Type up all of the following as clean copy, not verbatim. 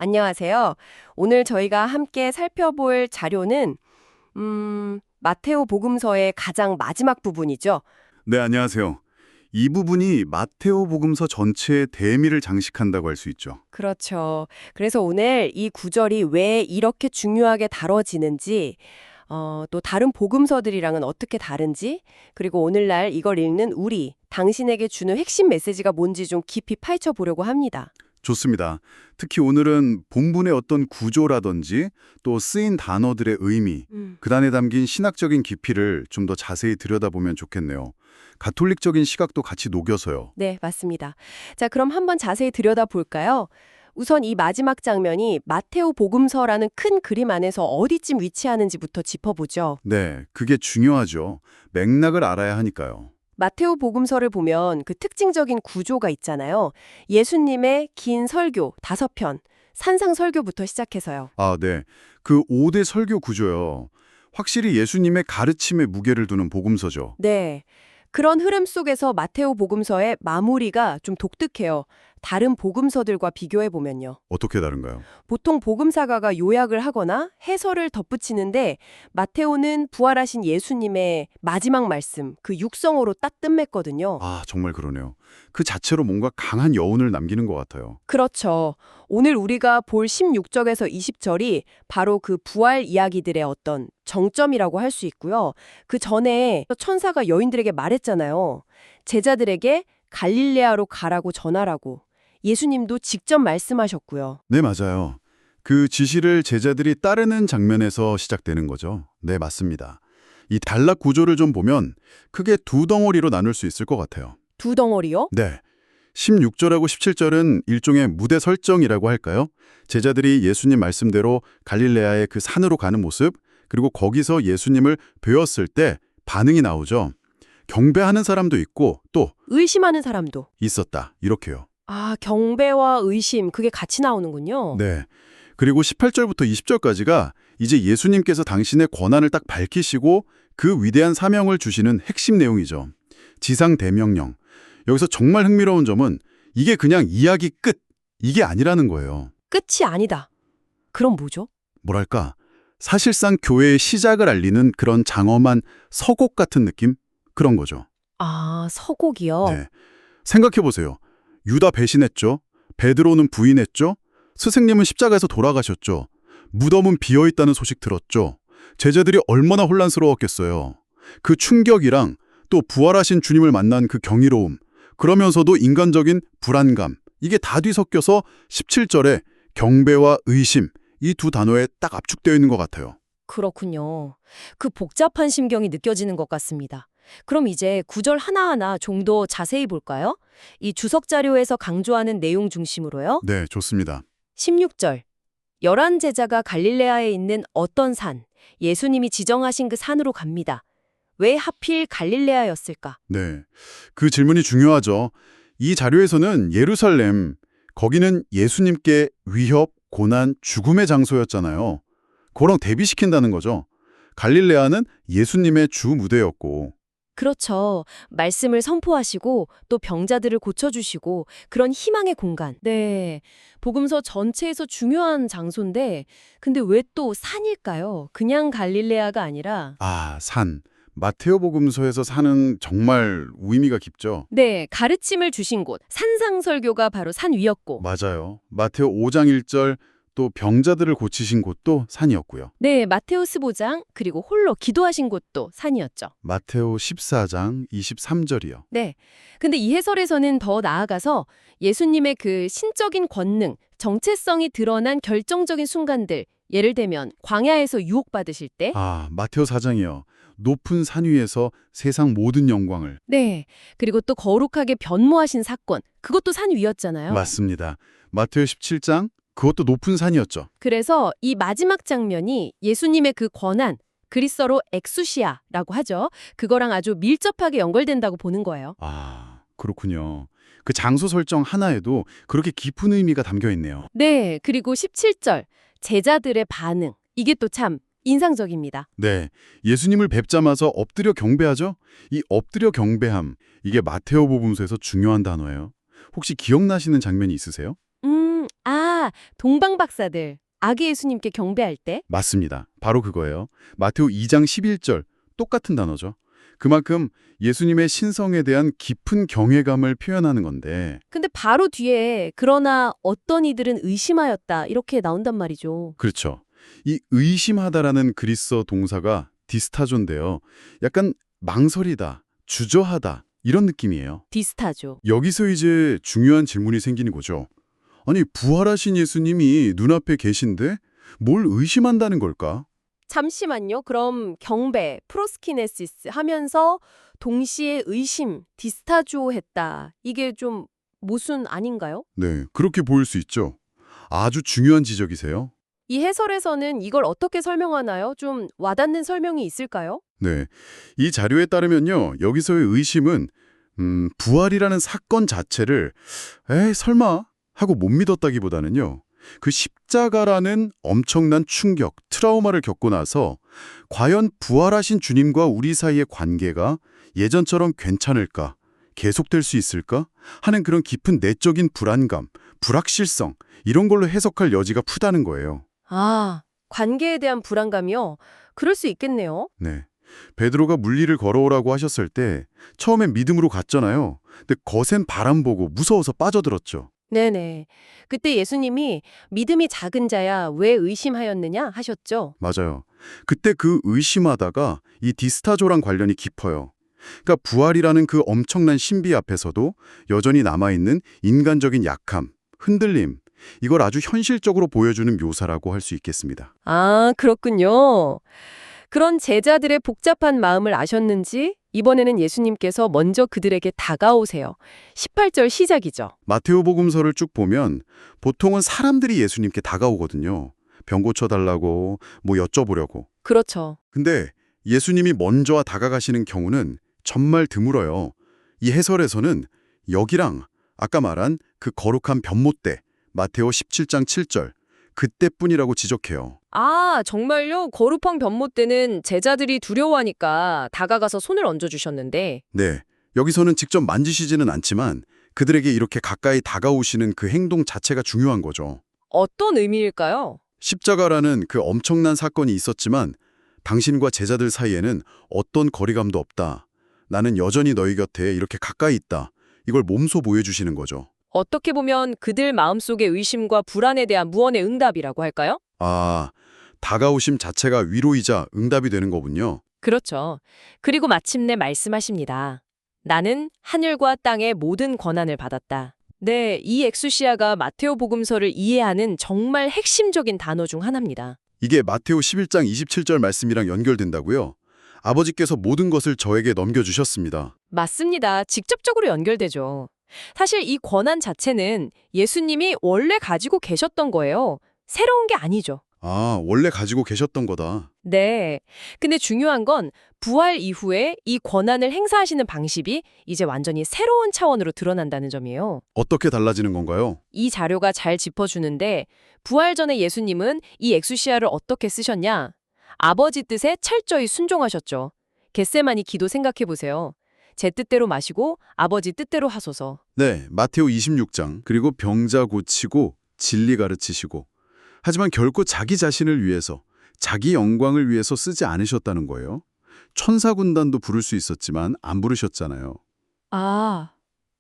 안녕하세요. 오늘 저희가 함께 살펴볼 자료는 마테오 복음서의 가장 마지막 부분이죠. 네, 안녕하세요. 이 부분이 마테오 복음서 전체의 대미를 장식한다고 할 수 있죠. 그렇죠. 그래서 오늘 이 구절이 왜 이렇게 중요하게 다뤄지는지, 또 다른 복음서들이랑은 어떻게 다른지, 그리고 오늘날 이걸 읽는 우리, 당신에게 주는 핵심 메시지가 뭔지 좀 깊이 파헤쳐 보려고 합니다. 좋습니다. 특히 오늘은 본문의 어떤 구조라든지 또 쓰인 단어들의 의미, 그 안에 담긴 신학적인 깊이를 좀 더 자세히 들여다보면 좋겠네요. 가톨릭적인 시각도 같이 녹여서요. 네, 맞습니다. 자, 그럼 한번 자세히 들여다볼까요? 우선 이 마지막 장면이 마테오 복음서라는 큰 그림 안에서 어디쯤 위치하는지부터 짚어보죠. 네, 그게 중요하죠. 맥락을 알아야 하니까요. 마테오 복음서를 보면 그 특징적인 구조가 있잖아요. 예수님의 긴 설교 5편, 산상 설교부터 시작해서요. 아, 네. 그 5대 설교 구조요. 확실히 예수님의 가르침에 무게를 두는 복음서죠. 네. 그런 흐름 속에서 마테오 복음서의 마무리가 좀 독특해요. 다른 복음서들과 비교해 보면요. 어떻게 다른가요? 보통 복음사가가 요약을 하거나 해설을 덧붙이는데 마테오는 부활하신 예수님의 마지막 말씀, 그 육성으로 딱 끝맺거든요. 아, 정말 그러네요. 그 자체로 뭔가 강한 여운을 남기는 것 같아요. 그렇죠. 오늘 우리가 볼 16절에서 20절이 바로 그 부활 이야기들의 어떤 정점이라고 할 수 있고요. 그 전에 천사가 여인들에게 말했잖아요. 제자들에게 갈릴레아로 가라고 전하라고. 예수님도 직접 말씀하셨고요. 네, 맞아요. 그 지시를 제자들이 따르는 장면에서 시작되는 거죠. 네, 맞습니다. 이 단락 구조를 좀 보면 크게 두 덩어리로 나눌 수 있을 것 같아요. 두 덩어리요? 네. 16절하고 17절은 일종의 무대 설정이라고 할까요? 제자들이 예수님 말씀대로 갈릴레아의 그 산으로 가는 모습, 그리고 거기서 예수님을 뵈었을 때 반응이 나오죠. 경배하는 사람도 있고 또 의심하는 사람도. 있었다. 이렇게요. 아, 경배와 의심, 그게 같이 나오는군요. 네. 그리고 18절부터 20절까지가 이제 예수님께서 당신의 권한을 딱 밝히시고 그 위대한 사명을 주시는 핵심 내용이죠. 지상 대명령. 여기서 정말 흥미로운 점은 이게 그냥 이야기 끝, 이게 아니라는 거예요. 끝이 아니다. 그럼 뭐죠? 뭐랄까, 사실상 교회의 시작을 알리는 그런 장엄한 서곡 같은 느낌? 그런 거죠. 아, 서곡이요? 네. 생각해보세요. 유다 배신했죠. 베드로는 부인했죠. 스승님은 십자가에서 돌아가셨죠. 무덤은 비어있다는 소식 들었죠. 제자들이 얼마나 혼란스러웠겠어요. 그 충격이랑 또 부활하신 주님을 만난 그 경이로움, 그러면서도 인간적인 불안감, 이게 다 뒤섞여서 17절에 경배와 의심, 이 두 단어에 딱 압축되어 있는 것 같아요. 그렇군요. 그 복잡한 심경이 느껴지는 것 같습니다. 그럼 이제 구절 하나하나 좀 더 자세히 볼까요? 이 주석 자료에서 강조하는 내용 중심으로요. 네, 좋습니다. 16절. 11 제자가 갈릴레아에 있는 어떤 산, 예수님이 지정하신 그 산으로 갑니다. 왜 하필 갈릴레아였을까? 네, 그 질문이 중요하죠. 이 자료에서는 예루살렘, 거기는 예수님께 위협, 고난, 죽음의 장소였잖아요. 그거랑 대비시킨다는 거죠. 갈릴레아는 예수님의 주 무대였고, 그렇죠. 말씀을 선포하시고 또 병자들을 고쳐주시고 그런 희망의 공간. 네. 복음서 전체에서 중요한 장소인데 근데 왜 또 산일까요? 그냥 갈릴레아가 아니라 아, 산. 마테오 복음서에서 산은 정말 의미가 깊죠. 네, 가르침을 주신 곳, 산상설교가 바로 산 위였고 맞아요. 마테오 5장 1절 또 병자들을 고치신 곳도 산이었고요. 네, 마테오스 보장 그리고 홀로 기도하신 곳도 산이었죠. 마테오 14장 23절이요. 네. 근데 이 해설에서는 더 나아가서 예수님의 그 신적인 권능, 정체성이 드러난 결정적인 순간들, 예를 들면 광야에서 유혹받으실 때 아, 마테오 4장이요. 높은 산 위에서 세상 모든 영광을. 네. 그리고 또 거룩하게 변모하신 사건, 그것도 산 위였잖아요. 맞습니다. 마테오 17장 그것도 높은 산이었죠. 그래서 이 마지막 장면이 예수님의 그 권한, 그리스어로 엑수시아라고 하죠. 그거랑 아주 밀접하게 연결된다고 보는 거예요. 아, 그렇군요. 그 장소 설정 하나에도 그렇게 깊은 의미가 담겨 있네요. 네. 그리고 17절, 제자들의 반응. 이게 또 참 인상적입니다. 네, 예수님을 뵙자마자 엎드려 경배하죠? 이 엎드려 경배함, 이게 마테오 복음서에서 중요한 단어예요. 혹시 기억나시는 장면이 있으세요? 아, 동방박사들. 아기 예수님께 경배할 때? 맞습니다. 바로 그거예요. 마테오 2장 11절 똑같은 단어죠. 그만큼 예수님의 신성에 대한 깊은 경외감을 표현하는 건데 근데 바로 뒤에 그러나 어떤 이들은 의심하였다 이렇게 나온단 말이죠. 그렇죠. 이 의심하다라는 그리스어 동사가 디스타조인데요. 약간 망설이다, 주저하다 이런 느낌이에요. 디스타죠. 여기서 이제 중요한 질문이 생기는 거죠. 아니, 부활하신 예수님이 눈앞에 계신데 뭘 의심한다는 걸까? 잠시만요. 그럼 경배, 프로스키네시스 하면서 동시에 의심, 디스타조 했다. 이게 좀 모순 아닌가요? 네, 그렇게 보일 수 있죠. 아주 중요한 지적이세요. 이 해설에서는 이걸 어떻게 설명하나요? 좀 와닿는 설명이 있을까요? 네, 이 자료에 따르면요. 여기서의 의심은 부활이라는 사건 자체를 설마 하고 못 믿었다기보다는요. 그 십자가라는 엄청난 충격, 트라우마를 겪고 나서 과연 부활하신 주님과 우리 사이의 관계가 예전처럼 괜찮을까? 계속될 수 있을까? 하는 그런 깊은 내적인 불안감, 불확실성 이런 걸로 해석할 여지가 크다는 거예요. 아, 관계에 대한 불안감이요? 그럴 수 있겠네요. 네. 베드로가 물리를 걸어오라고 하셨을 때 처음엔 믿음으로 갔잖아요. 근데 거센 바람 보고 무서워서 빠져들었죠. 네네. 그때 예수님이 믿음이 작은 자야 왜 의심하였느냐 하셨죠? 맞아요. 그때 그 의심하다가 이 디스타조랑 관련이 깊어요. 그러니까 부활이라는 그 엄청난 신비 앞에서도 여전히 남아있는 인간적인 약함, 흔들림, 이걸 아주 현실적으로 보여주는 묘사라고 할 수 있겠습니다. 아, 그렇군요. 그런 제자들의 복잡한 마음을 아셨는지 이번에는 예수님께서 먼저 그들에게 다가오세요. 18절 시작이죠. 마테오복음서를 쭉 보면 보통은 사람들이 예수님께 다가오거든요. 병 고쳐달라고, 뭐 여쭤보려고. 그렇죠. 근데 예수님이 먼저 다가가시는 경우는 정말 드물어요. 이 해설에서는 여기랑 아까 말한 그 거룩한 변못대, 마테오 17장 7절, 그때뿐이라고 지적해요. 아, 정말요? 거룩한 변모때는 제자들이 두려워하니까 다가가서 손을 얹어주셨는데 네, 여기서는 직접 만지시지는 않지만 그들에게 이렇게 가까이 다가오시는 그 행동 자체가 중요한 거죠. 어떤 의미일까요? 십자가라는 그 엄청난 사건이 있었지만 당신과 제자들 사이에는 어떤 거리감도 없다. 나는 여전히 너희 곁에 이렇게 가까이 있다. 이걸 몸소 보여주시는 거죠. 어떻게 보면 그들 마음속의 의심과 불안에 대한 무언의 응답이라고 할까요? 아, 다가오심 자체가 위로이자 응답이 되는 거군요. 그렇죠. 그리고 마침내 말씀하십니다. 나는 하늘과 땅의 모든 권한을 받았다. 네, 이 엑수시아가 마테오 복음서를 이해하는 정말 핵심적인 단어 중 하나입니다. 이게 마테오 11장 27절 말씀이랑 연결된다고요? 아버지께서 모든 것을 저에게 넘겨주셨습니다. 맞습니다. 직접적으로 연결되죠. 사실 이 권한 자체는 예수님이 원래 가지고 계셨던 거예요. 새로운 게 아니죠. 아, 원래 가지고 계셨던 거다. 네. 근데 중요한 건 부활 이후에 이 권한을 행사하시는 방식이 이제 완전히 새로운 차원으로 드러난다는 점이에요. 어떻게 달라지는 건가요? 이 자료가 잘 짚어주는데 부활 전에 예수님은 이 엑수시아를 어떻게 쓰셨냐? 아버지 뜻에 철저히 순종하셨죠. 겟세마니 기도 생각해보세요. 제 뜻대로 마시고 아버지 뜻대로 하소서. 네, 마테오 26장. 그리고 병자 고치고 진리 가르치시고. 하지만 결코 자기 자신을 위해서, 자기 영광을 위해서 쓰지 않으셨다는 거예요. 천사 군단도 부를 수 있었지만 안 부르셨잖아요. 아,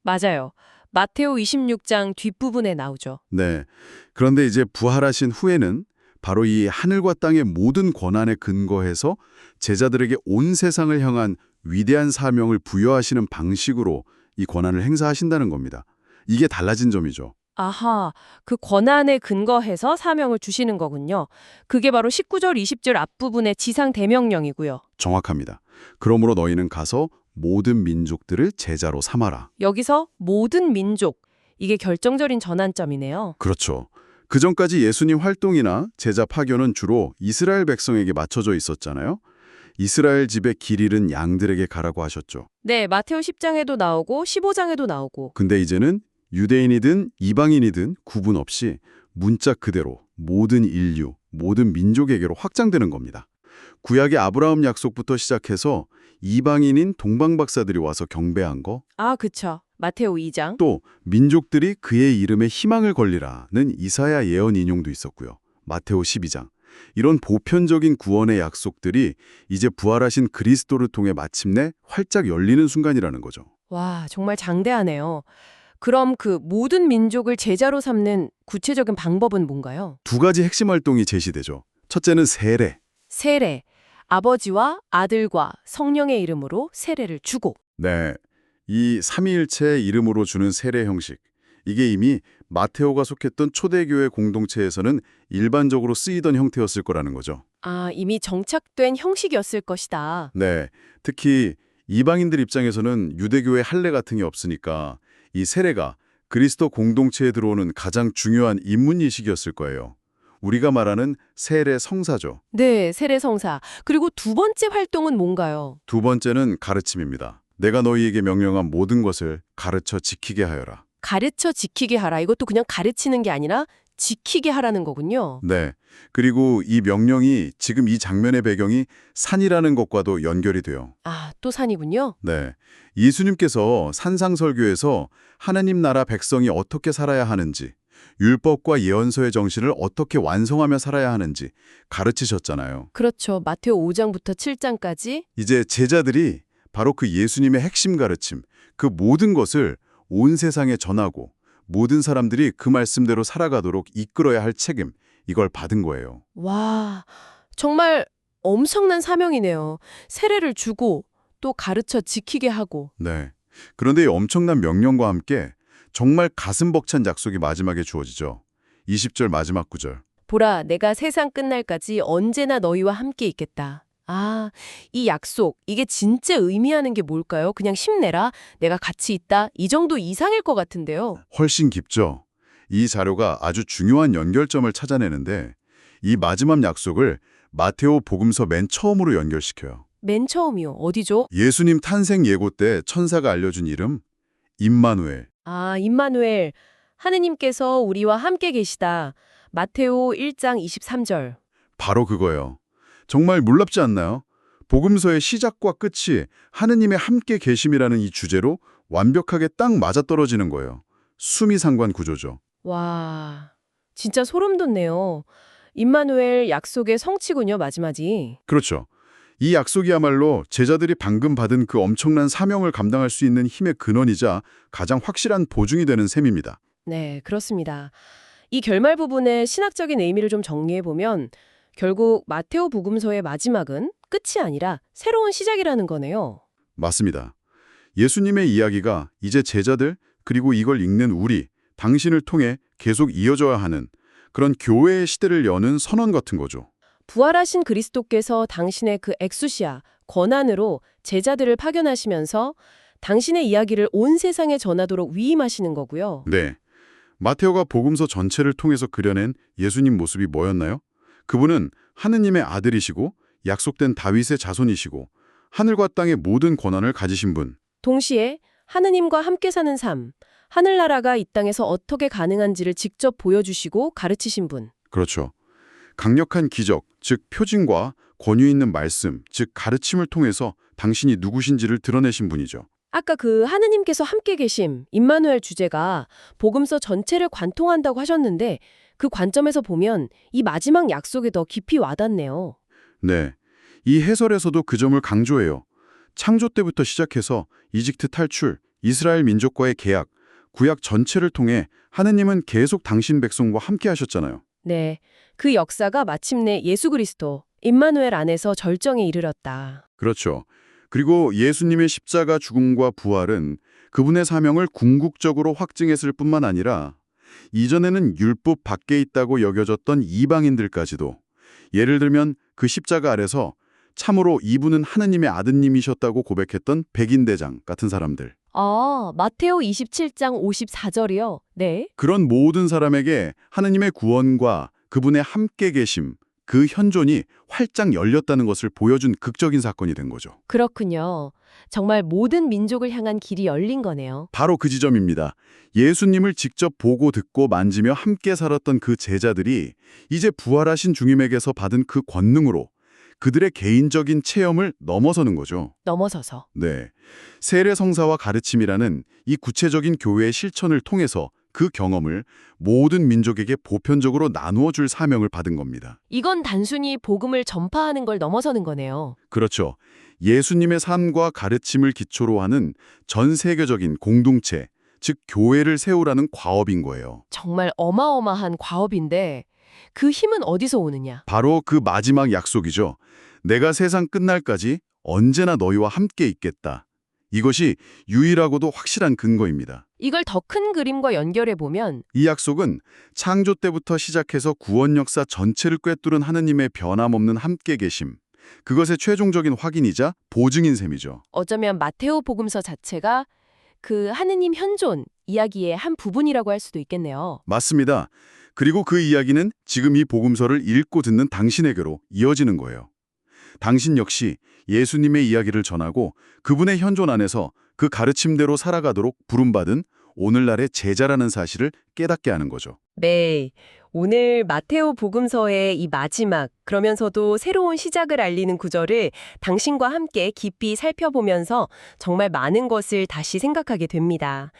맞아요. 마테오 26장 뒷부분에 나오죠. 네. 그런데 이제 부활하신 후에는 바로 이 하늘과 땅의 모든 권한에 근거해서 제자들에게 온 세상을 향한 위대한 사명을 부여하시는 방식으로 이 권한을 행사하신다는 겁니다. 이게 달라진 점이죠. 아하, 그 권한에 근거해서 사명을 주시는 거군요. 그게 바로 19절, 20절 앞부분의 지상 대명령이고요. 정확합니다. 그러므로 너희는 가서 모든 민족들을 제자로 삼아라. 여기서 모든 민족, 이게 결정적인 전환점이네요. 그렇죠. 그전까지 예수님 활동이나 제자 파견은 주로 이스라엘 백성에게 맞춰져 있었잖아요. 이스라엘 집에 길 잃은 양들에게 가라고 하셨죠. 네, 마테오 10장에도 나오고 15장에도 나오고. 근데 이제는 유대인이든 이방인이든 구분 없이 문자 그대로 모든 인류, 모든 민족에게로 확장되는 겁니다. 구약의 아브라함 약속부터 시작해서 이방인인 동방박사들이 와서 경배한 거, 아, 그쵸. 마테오 2장. 또 민족들이 그의 이름에 희망을 걸리라는 이사야 예언 인용도 있었고요. 마테오 12장. 이런 보편적인 구원의 약속들이 이제 부활하신 그리스도를 통해 마침내 활짝 열리는 순간이라는 거죠. 와, 정말 장대하네요. 그럼 그 모든 민족을 제자로 삼는 구체적인 방법은 뭔가요? 두 가지 핵심 활동이 제시되죠. 첫째는 세례. 세례. 아버지와 아들과 성령의 이름으로 세례를 주고. 네, 이 삼위일체의 이름으로 주는 세례 형식. 이게 이미 마테오가 속했던 초대교회 공동체에서는 일반적으로 쓰이던 형태였을 거라는 거죠. 아, 이미 정착된 형식이었을 것이다. 네, 특히 이방인들 입장에서는 유대교의 할례 같은 게 없으니까 이 세례가 그리스도 공동체에 들어오는 가장 중요한 입문이식이었을 거예요. 우리가 말하는 세례 성사죠. 네, 세례 성사. 그리고 두 번째 활동은 뭔가요? 두 번째는 가르침입니다. 내가 너희에게 명령한 모든 것을 가르쳐 지키게 하여라. 가르쳐 지키게 하라. 이것도 그냥 가르치는 게 아니라 지키게 하라는 거군요. 네. 그리고 이 명령이 지금 이 장면의 배경이 산이라는 것과도 연결이 돼요. 아, 또 산이군요. 네. 예수님께서 산상설교에서 하나님 나라 백성이 어떻게 살아야 하는지, 율법과 예언서의 정신을 어떻게 완성하며 살아야 하는지 가르치셨잖아요. 그렇죠. 마테오 5장부터 7장까지. 이제 제자들이 바로 그 예수님의 핵심 가르침, 그 모든 것을 온 세상에 전하고 모든 사람들이 그 말씀대로 살아가도록 이끌어야 할 책임, 이걸 받은 거예요. 와, 정말 엄청난 사명이네요. 세례를 주고 또 가르쳐 지키게 하고. 네. 그런데 이 엄청난 명령과 함께 정말 가슴 벅찬 약속이 마지막에 주어지죠. 20절 마지막 구절. 보라, 내가 세상 끝날까지 언제나 너희와 함께 있겠다. 아, 이 약속, 이게 진짜 의미하는 게 뭘까요? 그냥 힘내라, 내가 같이 있다, 이 정도 이상일 것 같은데요. 훨씬 깊죠. 이 자료가 아주 중요한 연결점을 찾아내는데 이 마지막 약속을 마테오 복음서 맨 처음으로 연결시켜요. 맨 처음이요. 어디죠? 예수님 탄생 예고 때 천사가 알려준 이름 임마누엘. 아, 임마누엘. 하느님께서 우리와 함께 계시다. 마테오 1장 23절. 바로 그거예요. 정말 놀랍지 않나요? 복음서의 시작과 끝이 하느님의 함께 계심이라는 이 주제로 완벽하게 딱 맞아떨어지는 거예요. 수미상관 구조죠. 와, 진짜 소름 돋네요. 임마누엘 약속의 성취군요, 마지막이. 그렇죠. 이 약속이야말로 제자들이 방금 받은 그 엄청난 사명을 감당할 수 있는 힘의 근원이자 가장 확실한 보증이 되는 셈입니다. 네, 그렇습니다. 이 결말 부분의 신학적인 의미를 좀 정리해보면 결국 마테오 복음서의 마지막은 끝이 아니라 새로운 시작이라는 거네요. 맞습니다. 예수님의 이야기가 이제 제자들 그리고 이걸 읽는 우리, 당신을 통해 계속 이어져야 하는 그런 교회의 시대를 여는 선언 같은 거죠. 부활하신 그리스도께서 당신의 그 엑수시아, 권한으로 제자들을 파견하시면서 당신의 이야기를 온 세상에 전하도록 위임하시는 거고요. 네. 마테오가 복음서 전체를 통해서 그려낸 예수님 모습이 뭐였나요? 그분은 하느님의 아들이시고 약속된 다윗의 자손이시고 하늘과 땅의 모든 권한을 가지신 분. 동시에 하느님과 함께 사는 삶, 하늘나라가 이 땅에서 어떻게 가능한지를 직접 보여주시고 가르치신 분. 그렇죠. 강력한 기적, 즉 표징과 권위 있는 말씀, 즉 가르침을 통해서 당신이 누구신지를 드러내신 분이죠. 아까 그 하느님께서 함께 계심, 임마누엘 주제가 복음서 전체를 관통한다고 하셨는데 그 관점에서 보면 이 마지막 약속에 더 깊이 와닿네요. 네. 이 해설에서도 그 점을 강조해요. 창조 때부터 시작해서 이집트 탈출, 이스라엘 민족과의 계약, 구약 전체를 통해 하느님은 계속 당신 백성과 함께 하셨잖아요. 네, 그 역사가 마침내 예수 그리스도, 임마누엘 안에서 절정에 이르렀다. 그렇죠. 그리고 예수님의 십자가 죽음과 부활은 그분의 사명을 궁극적으로 확증했을 뿐만 아니라 이전에는 율법 밖에 있다고 여겨졌던 이방인들까지도 예를 들면 그 십자가 아래서 참으로 이분은 하느님의 아드님이셨다고 고백했던 백인대장 같은 사람들. 아, 마테오 27장 54절이요? 네. 그런 모든 사람에게 하느님의 구원과 그분의 함께 계심, 그 현존이 활짝 열렸다는 것을 보여준 극적인 사건이 된 거죠. 그렇군요. 정말 모든 민족을 향한 길이 열린 거네요. 바로 그 지점입니다. 예수님을 직접 보고 듣고 만지며 함께 살았던 그 제자들이 이제 부활하신 주님에게서 받은 그 권능으로 그들의 개인적인 체험을 넘어서는 거죠. 넘어서서. 네. 세례성사와 가르침이라는 이 구체적인 교회의 실천을 통해서 그 경험을 모든 민족에게 보편적으로 나누어 줄 사명을 받은 겁니다. 이건 단순히 복음을 전파하는 걸 넘어서는 거네요. 그렇죠. 예수님의 삶과 가르침을 기초로 하는 전 세계적인 공동체, 즉 교회를 세우라는 과업인 거예요. 정말 어마어마한 과업인데 그 힘은 어디서 오느냐? 바로 그 마지막 약속이죠. 내가 세상 끝날까지 언제나 너희와 함께 있겠다. 이것이 유일하고도 확실한 근거입니다. 이걸 더 큰 그림과 연결해 보면 이 약속은 창조 때부터 시작해서 구원 역사 전체를 꿰뚫은 하느님의 변함없는 함께 계심, 그것의 최종적인 확인이자 보증인 셈이죠. 어쩌면 마테오 복음서 자체가 그 하느님 현존 이야기의 한 부분이라고 할 수도 있겠네요. 맞습니다. 그리고 그 이야기는 지금 이 복음서를 읽고 듣는 당신에게로 이어지는 거예요. 당신 역시 예수님의 이야기를 전하고 그분의 현존 안에서 그 가르침대로 살아가도록 부름받은 오늘날의 제자라는 사실을 깨닫게 하는 거죠. 네. 오늘 마테오 복음서의 이 마지막, 그러면서도 새로운 시작을 알리는 구절을 당신과 함께 깊이 살펴보면서 정말 많은 것을 다시 생각하게 됩니다.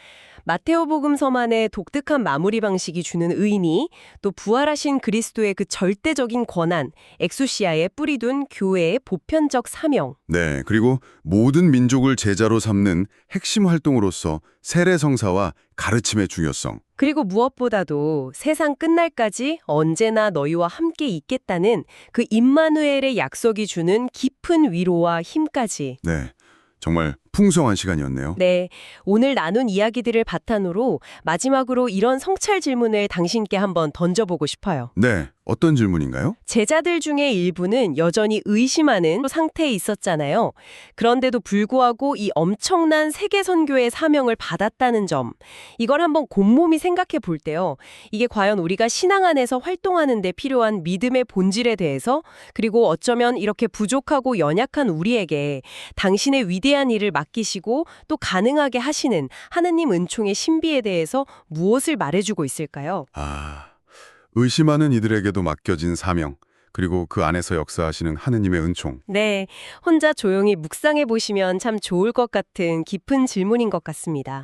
마테오 복음서만의 독특한 마무리 방식이 주는 의미, 또 부활하신 그리스도의 그 절대적인 권한, 엑수시아에 뿌리둔 교회의 보편적 사명. 네, 그리고 모든 민족을 제자로 삼는 핵심 활동으로서 세례성사와 가르침의 중요성. 그리고 무엇보다도 세상 끝날까지 언제나 너희와 함께 있겠다는 그 임마누엘의 약속이 주는 깊은 위로와 힘까지. 네, 정말 풍성한 시간이었네요. 네, 오늘 나눈 이야기들을 바탕으로 마지막으로 이런 성찰 질문을 당신께 한번 던져보고 싶어요. 네, 어떤 질문인가요? 제자들 중에 일부는 여전히 의심하는 상태에 있었잖아요. 그런데도 불구하고 이 엄청난 세계 선교의 사명을 받았다는 점, 이걸 한번 곰곰이 생각해 볼 때요. 이게 과연 우리가 신앙 안에서 활동하는 데 필요한 믿음의 본질에 대해서, 그리고 어쩌면 이렇게 부족하고 연약한 우리에게 당신의 위대한 일을 맡기시고 또 가능하게 하시는 하느님 은총의 신비에 대해서 무엇을 말해주고 있을까요? 의심하는 이들에게도 맡겨진 사명, 그리고 그 안에서 역사하시는 하느님의 은총. 네, 혼자 조용히 묵상해 보시면 참 좋을 것 같은 깊은 질문인 것 같습니다.